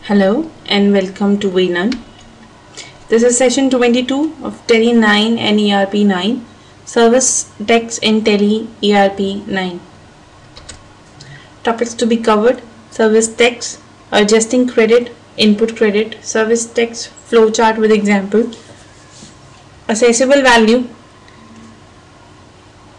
Hello and welcome to VNUN. This is session 22 of Tele 9 and ERP 9, Service Text in Tele ERP 9. Topics to be covered: Service Text, Adjusting Credit, Input Credit, Service Text, Flowchart with example, Assessable Value,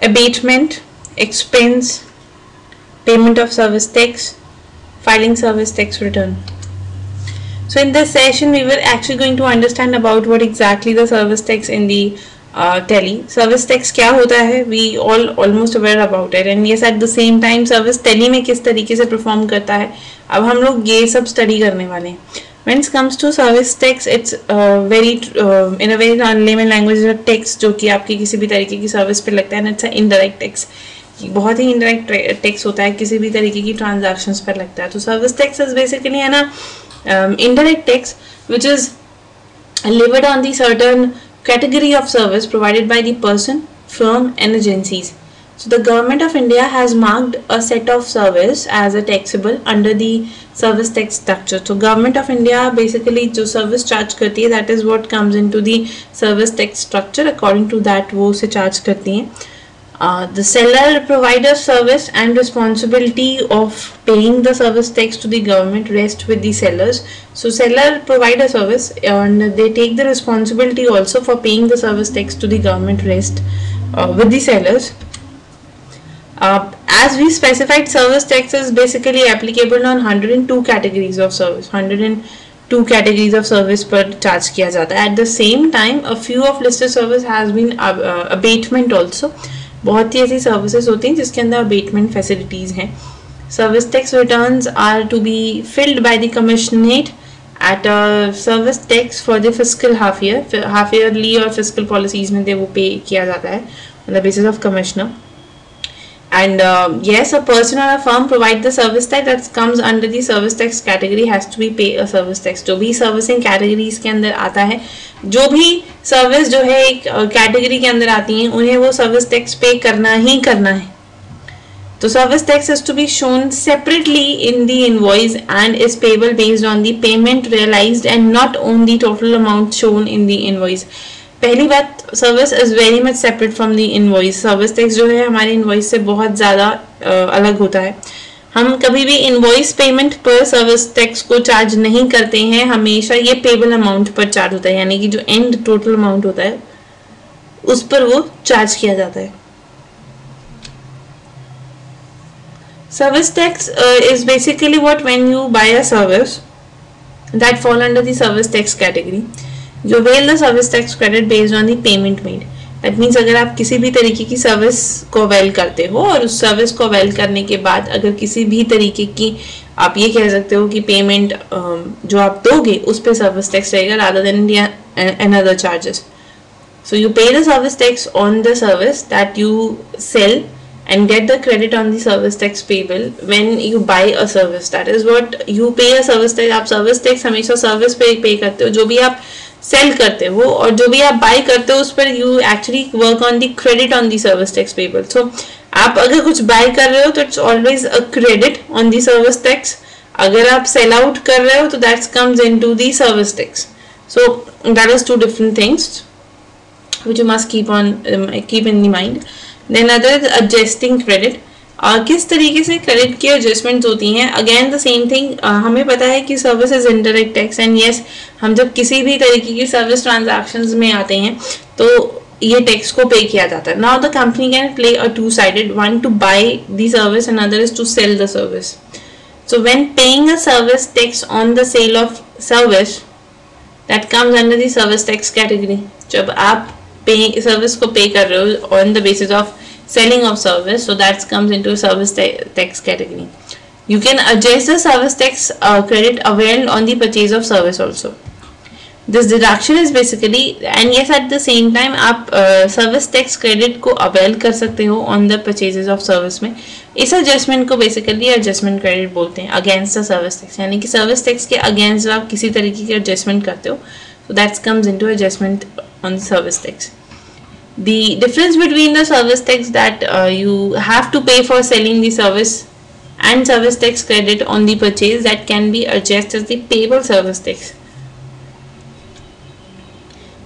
Abatement, Expense, Payment of Service Text, Filing Service Text Return. So in this session we were actually going to understand about what exactly the service tax in the tele. Service tax क्या होता है? We all almost aware about it, and yes at the same time service tele में किस तरीके से perform करता है, अब हम लोग ये सब study करने वाले हैं. When it comes to service tax, it's in a very layman language a tax जो कि आपकी किसी भी तरीके की service पे लगता है, and it's an indirect tax. बहुत ही indirect tax होता है, किसी भी तरीके की transactions पर लगता है. तो service tax is basically है ना indirect tax which is levied on the certain category of service provided by the person, firm and agencies. So the government of India has marked a set of service as a taxable under the service tax structure. So government of India basically जो service charge करती है, that is what comes into the service tax structure. According to that वो उसे charge करती हैं. The seller provider service and responsibility of paying the service tax to the government rests with the sellers. So seller provide a service and they take the responsibility also for paying the service tax to the government rest with the sellers. As we specified, service tax is basically applicable on 102 categories of service. 102 categories of service per charge किया जाता है. At the same time, a few of listed service has been abatement also. बहुत ही ऐसी services होती हैं जिसके अंदर abatement facilities हैं. Service tax returns are to be filed by the commissionerate at service tax for the fiscal half yearly और fiscal policies में वो पे किया जाता है on the basis of commissioner. And yes, a person or a firm provide the service tax that comes under the service tax category has to be pay a service tax. जो भी servicing categories के अंदर आता है, जो भी service जो है एक कैटेगरी के अंदर आती हैं, उन्हें वो सर्विस टैक्स पे करना ही करना है. तो service tax is to be shown separately in the invoice and is payable based on the payment realized and not on the total amount shown in the invoice. पहली बात, service is very much separate from the invoice. Service tax जो है हमारे invoice से बहुत ज़्यादा अलग होता है. हम कभी भी इनवॉइस पेमेंट पर सर्विस टैक्स को चार्ज नहीं करते हैं, हमेशा ये पेबल अमाउंट पर चार्ज होता है, यानी कि जो एंड टोटल अमाउंट होता है उस पर वो चार्ज किया जाता है. Service tax is basically what when you buy a service that fall under the service tax category. जो well the service tax credit based on the payment made. That means अगर आप किसी भी तरीके की सर्विस को अवेल करते हो और उस सर्विस को अवेल करने के बाद अगर किसी भी तरीके की आप ये कह सकते हो कि पेमेंट जो आप दोगे उस पर सर्विस टैक्स रहेगा rather than another charges. So you pay the service tax on the service that you sell and get the credit on the service tax payable when you buy a service. That is what you pay a service tax. आप service tax हमेशा service पे pay करते हो, जो भी आप cell करते हो और जो भी आप बाय करते हो उस पर you actually work on the credit on the service tax payable. So आप अगर कुछ बाय कर रहे हो तो it's always a credit on the service tax. अगर आप सेल आउट कर रहे हो तो that comes into the service tax. So that is two different things which you must keep in the mind. Then other is adjusting credit. किस तरीके से credit की एडजस्टमेंट्स होती हैं. अगेन द सेम थिंग, हमें पता है कि service is indirect tax and yes हम जब किसी भी तरीके की सर्विस ट्रांजैक्शंस में आते हैं तो ये टैक्स को पे किया जाता है. Now the company can play a two sided, one to buy the service and other is to sell the service. So when paying a service tax on the sale of service that comes under the service tax category. जब आप service को pay कर रहे हो on the basis of selling of service, so that comes into service tax category. You can adjust the service tax credit availed on the purchase of service also. This deduction is basically, and yes at the same time आप service tax credit को avail कर सकते हो on the purchases of service में. इस adjustment को basically adjustment credit बोलते हैं against the service tax, यानी कि service tax के against आप किसी तरीके की adjustment करते हो, so that comes into adjustment on the service tax. The difference between the service tax that you have to pay for selling the service and service tax credit on the purchase that can be adjusted as the payable service tax.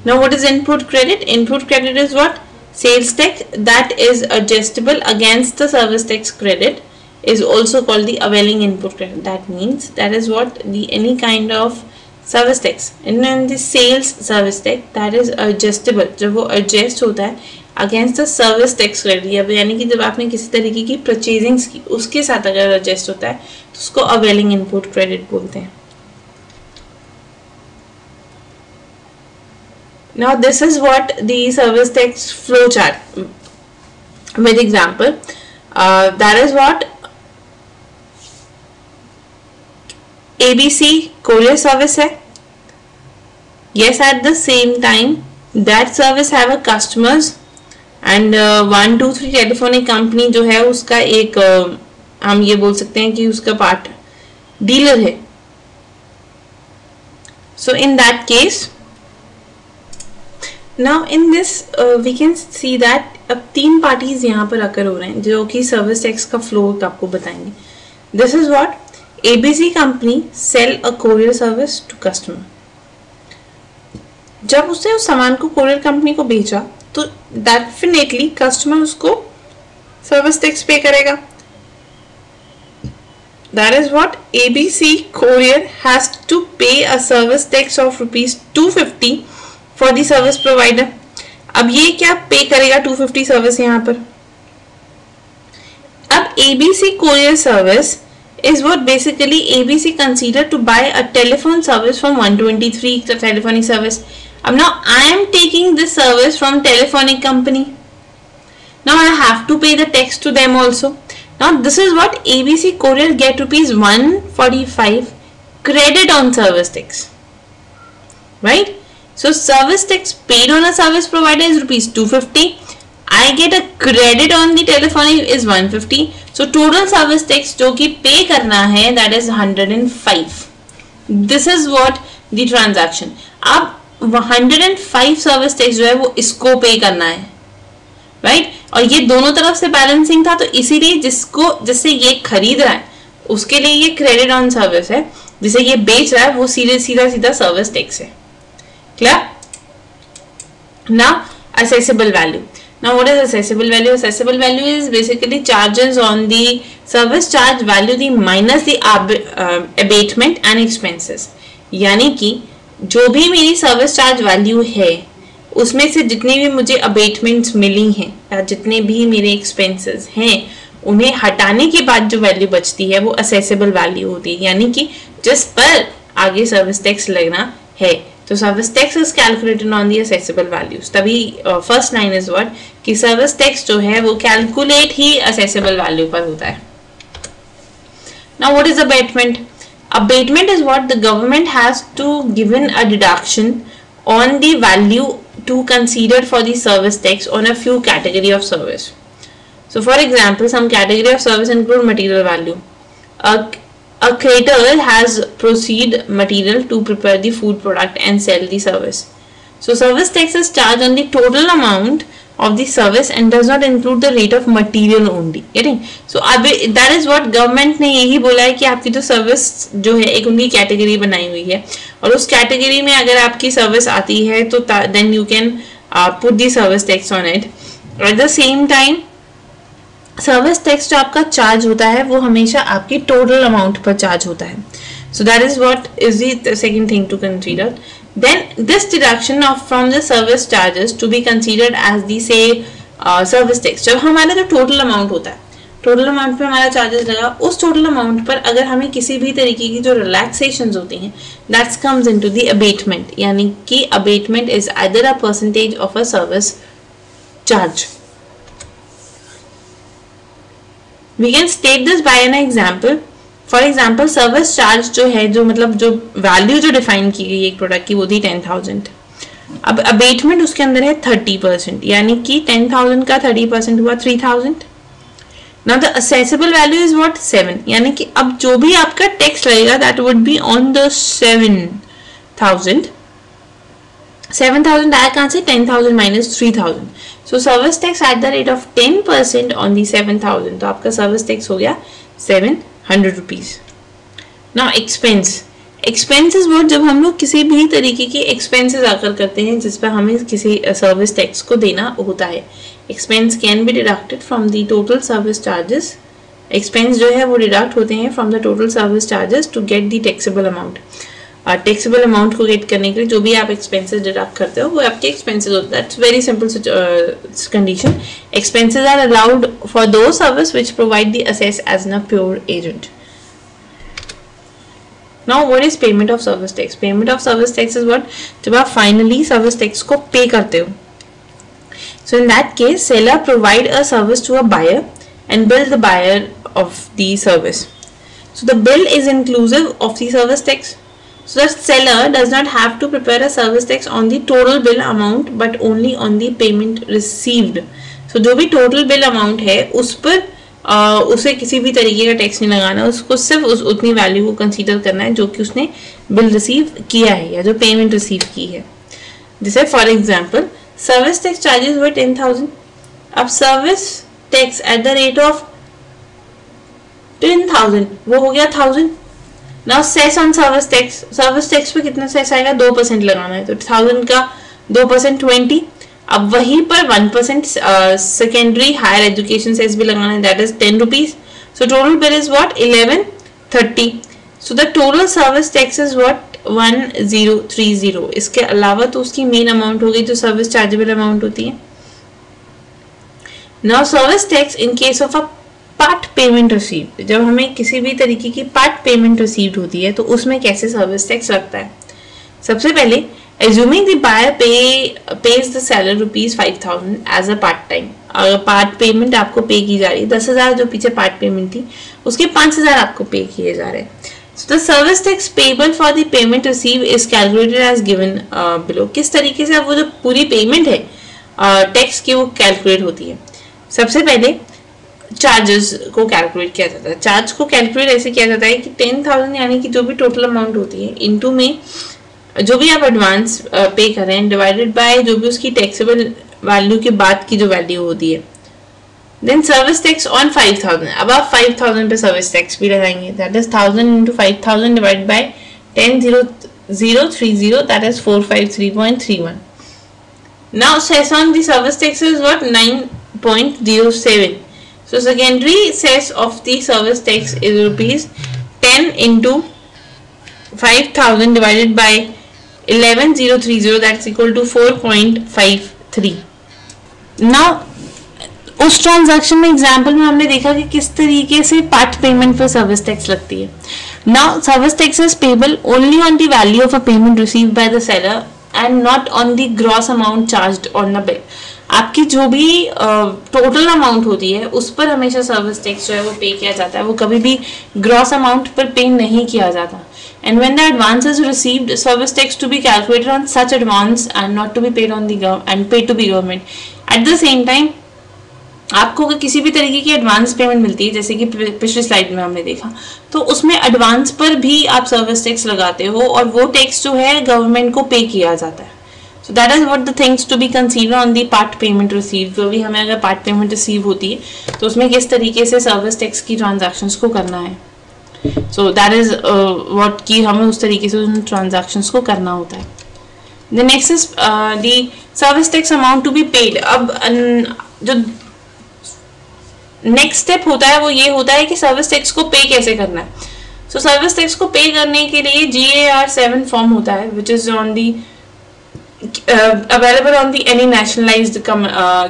Now what is input credit? Input credit is what? Sales tax that is adjustable against the service tax credit is also called the availing input credit. That means that is what the any kind of service tax in the sales service tax that is adjustable, जब वो adjust होता है against the service tax credit, यानी कि जब आपने किसी तरीके की परचेजिंग्स की उसके साथ अगर एडजस्ट होता है तो उसको अवेलिंग इनपुट क्रेडिट बोलते हैं. Now this is what the service tax flow chart with example. That is what ABC courier service है. Yes, at the same time that service have a customers and 1 2 3 telephonic company जो है उसका एक हम ये बोल सकते हैं कि उसका पार्ट डीलर है. So in that case, now in this we can see that अब 3 पार्टीज यहाँ पर अकर हो रहे हैं जो कि सर्विस टैक्स का फ्लो आपको बताएंगे. This is what ABC company sell a courier service to customer. जब उसने उस सामान को कोरियर कंपनी को बेचा तो डेफिनेटली कस्टमर उसको सर्विस टैक्स पे करेगा. That is what ABC courier has to pay a service tax of ₹250 for the service provider. अब ये क्या पे करेगा 250 सर्विस यहाँ पर. अब ABC courier service is what basically ABC considered to buy a telephone service from 123 telephonic service. Now I am taking this service from telephonic company. Now I have to pay the tax to them also. Now this is what ABC courier get ₹145 credit on service tax, right? So service tax paid on a service provider is ₹250. I get a credit on the telephonic is 150. So total service tax जो कि पे करना है that is 105. This is what the transaction. अब 105 service tax जो है वो इसको पे करना है, right? और ये दोनों तरफ से बैलेंसिंग था तो इसीलिए जिससे ये खरीद रहा है उसके लिए ये क्रेडिट ऑन सर्विस है, जिसे ये बेच रहा है वो सीधा सर्विस टैक्स है. Clear? Now assessable value. Now what is assessable value? Assessable value is basically charges on the service charge value the minus the abatement and expenses. यानी कि जो भी मेरी सर्विस चार्ज वैल्यू है उसमें से जितने भी मुझे अबेटमेंट्स मिली हैं या जितने भी मेरे एक्सपेंसेस हैं उन्हें हटाने के बाद जो वैल्यू बचती है वो असेसेबल वैल्यू होती है, यानी कि जिस पर आगे सर्विस टैक्स लगना है. तो service tax is calculated on the accessible values. तभी फर्स्ट लाइन इज व्हाट कि सर्विस टैक्स जो है वो कैलकुलेट ही असेसेबल वैल्यू पर होता है. Now what is abatement? Abatement is what the government has to given a deduction on the value to considered for the service tax on a few category of service. So for example, some category of service include material value. A caterer has proceed material to prepare the food product and sell the service. So service tax is charged on the total amount of the service and does not include the rate of material only. Getting? So that is what government ने यही बोला है कि आपकी जो service जो है एक उनकी कैटेगरी बनाई हुई है और उस कैटेगरी में अगर आपकी सर्विस आती है तो then you can put the service tax on it. At the same time service tax जो आपका चार्ज होता है वो हमेशा आपकी टोटल अमाउंट पर चार्ज होता है. So that is what is the second thing to consider. Then this deduction from the service charges to be considered as the say service tax. जब हमारा जो टोटल अमाउंट होता है, टोटल अमाउंट पे हमारा चार्जेस लगा, उस टोटल अमाउंट पर अगर हमें किसी भी तरीके की जो रिलैक्सेशंस होती हैं that comes into the abatement, यानी कि abatement is either a percentage of a service charge. We can state this by an example. For example service charge जो है जो मतलब जो वैल्यू जो डिफाइन की गई एक प्रोडक्ट की वो थी 10,000. अब अबेटमेंट उसके अंदर है 30%, यानी कि 10,000 का 30% हुआ 3,000. Now the accessible value is what 7, यानी कि अब जो भी आपका टैक्स लगेगा that would be on the 7,000. 7,000 आया कहाँ से? 10,000 minus 3,000. So service tax at the rate of 10% on the 7,000. तो आपका सर्विस टैक्स हो गया 700 rupees. Now expense is what, जब हम लोग किसी भी तरीके के एक्सपेंसेस आकर करते हैं जिस पर हमें किसी सर्विस टैक्स को देना होता है। Expense can be deducted from the total service charges. Expense जो है वो डिडक्ट होते हैं from the total service charges to get the taxable amount. Taxable amount को गेट करने के लिए जो भी आप एक्सपेंसेस डिडक्ट करते हो वो आपके एक्सपेंसेस होते हैं। That's very simple condition. Expenses are allowed for the service which provide the assessee as a pure agent. Now what is payment of service tax? Payment of service tax is what, जब आप finally service tax को pay करते हो। So in that case, seller provide a service to a buyer and bill the buyer of the service. So the bill is inclusive of the service tax. So the seller does not have to prepare a service tax on the total bill amount but only on the payment received. So जो भी total bill amount है उस पर उसे किसी भी तरीके का टैक्स नहीं लगाना, उसको सिर्फ उतनी वैल्यू को कंसीडर करना है जो कि उसने बिल रिसीव किया है या जो पेमेंट रिसीव की है। जैसे for example service tax charges were 10,000। अब service tax at the rate of 10,000 वो हो गया 1000। Now cess on service tax पे कितना सेस आएगा, 2% लगाना है, तो 1000 का 2% 20। अब वहीं पर 1% सेकेंडरी हायर एजुकेशन सेस भी लगाना है, that is 10 rupees. So total bill is what 1130। So the total service tax is what 1030। इसके अलावा तो उसकी मेन अमाउंट हो गई जो सर्विस चार्जेबल अमाउंट होती है। Now service tax in case of a part payment received, जब हमें किसी भी तरीके की पार्ट पेमेंट रिसीव्ड होती है तो उसमें कैसे सर्विस टैक्स लगता है। सबसे पहले assuming the buyer pays the seller rupees 5,000 as a part time। अगर पार्ट पेमेंट आपको पे की जा रही है 10,000 जो पीछे पार्ट पेमेंट थी उसके 5,000 आपको पे किए जा रहे हैं। So the service tax payable for the payment received is calculated as given below। किस तरीके से वो जो पूरी पेमेंट है टैक्स की वो कैलकुलेट होती है। सबसे पहले चार्जेस को कैलकुलेट किया जाता है। चार्ज को कैलकुलेट ऐसे किया जाता है कि 10,000 यानी कि जो भी टोटल अमाउंट होती है इनटू में जो भी आप एडवांस पे कर रहे हैं डिवाइडेड बाय जो भी उसकी टैक्सेबल वैल्यू के बाद की जो वैल्यू होती है, देन सर्विस टैक्स ऑन 5,000। अब आप 5,000 पे सर्विस टैक्स भी लगाएंगे, that is 1000 into 5,000 divided by 10,030, that is 453.31। Now cess on the service tax is what 9.07। So secondary cess of the service tax is rupees 10 into 5,000 divided by 11,030, that's equal to 4.53। Now उस transaction में example में हमने देखा कि किस तरीके से part payment पर सर्विस टैक्स लगती है। Now service tax is payable only on the value of a payment received by the seller and not on the gross amount charged on the bill. आपकी जो भी टोटल अमाउंट होती है उस पर हमेशा सर्विस टैक्स जो है वो पे किया जाता है, वो कभी भी ग्रॉस अमाउंट पर पे नहीं किया जाता। And when the advance is received, service tax to be calculated on such advance and not to be paid on the and paid to the government. At the same time, आपको अगर किसी भी तरीके की एडवांस पेमेंट मिलती है जैसे कि पिछली स्लाइड में हमने देखा, तो उसमें एडवांस पर भी आप सर्विस टैक्स लगाते हो और वो टैक्स जो है गवर्नमेंट को पे किया जाता है। So that is what the things to be considered on the part payment received। जो भी हमें अगर पार्ट पेमेंट रिसीव होती है तो उसमें किस तरीके से सर्विस टैक्स की ट्रांजैक्शंस को करना है। So that is what कि हमें उस तरीके से उन ट्रांजैक्शंस को करना होता है। The next is the service tax amount to be paid। अब जो नेक्स्ट स्टेप होता है वो ये होता है कि सर्विस टैक्स को पे कैसे करना है। So सर्विस टैक्स को पे करने के लिए GAR 7 फॉर्म होता है which is on the available on the any nationalized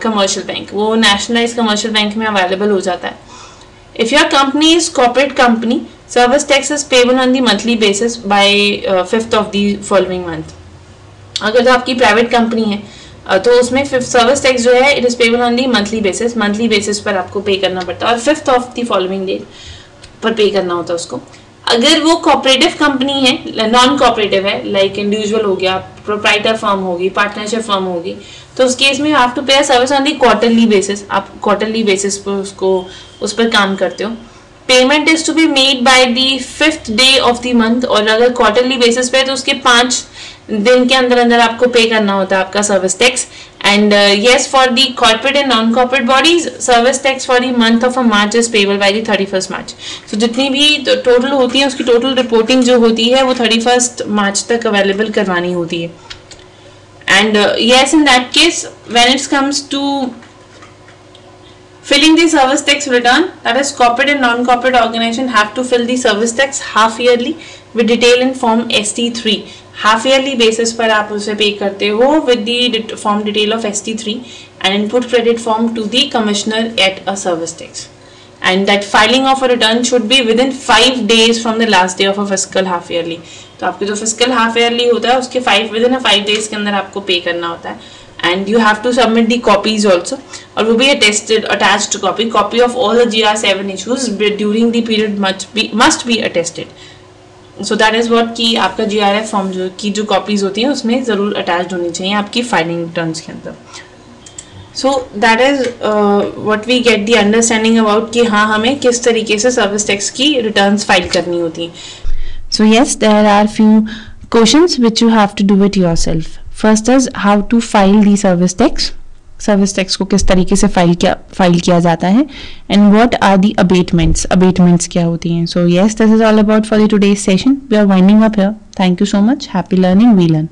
commercial bank। वो nationalized commercial bank में available हो जाता है। If your company is corporate company, service tax is payable on the monthly basis by 5th of the following month। अगर तो आपकी private company है तो उसमें सर्विस टैक्स जो है it is payable on the monthly basis पर आपको पे करना पड़ता है और 5th of the following day पर पे करना होता है उसको। अगर वो कोऑपरेटिव कंपनी है, नॉन कोऑपरेटिव है, लाइक इंडिविजुअल हो गया, प्रोप्राइटर फर्म होगी, पार्टनरशिप फर्म होगी, तो उस केस में you have to pay service on the quarterly basis. आप क्वार्टरली बेसिस पर उसको उस पर काम करते हो। Payment is to be made by the 5th day of the month, और अगर क्वार्टरली बेसिस पे तो उसके 5 दिन के अंदर अंदर आपको पे करना होता है आपका service tax. And yes, for the corporate and non-corporate bodies, service tax for the month of March is payable by the 31st March. So जितनी भी टोटल होती है उसकी टोटल रिपोर्टिंग जो होती है वो 31st March तक अवेलेबल करवानी होती है. And yes, in that case, when it comes to filling the service tax return, that is corporate and non-corporate organization have to fill the service tax half yearly with detail in form ST3. Half yearly basis पर आप उसे pay करते हो with the form detail of ST3 and input credit form to the commissioner at a service tax. And that filing of a return should be within 5 days from the last day of a fiscal half yearly. तो आपके जो fiscal half yearly होता है उसके with in 5 days के अंदर आपको पे करना होता है. And you have to submit the copies also, or will be attached copy of all the GR7 issues during the period must be attested. So that is what कि आपका GRF form जो की जो कॉपीज होती हैं उसमें ज़रूर attached होनी चाहिए आपकी फाइलिंग रिटर्न्स के अंदर. So that is what we get the understanding about कि हाँ हमें किस तरीके से सर्विस टैक्स की रिटर्न्स फाइल करनी होती हैं. So yes, there are few questions which you have to do it yourself. First is how to file the service tax. Service tax को किस तरीके से फाइल किया जाता है, and what are the abatements क्या होती हैं. So yes, this is all about for the today's session. We are winding up here. Thank you so much. Happy learning. We learn.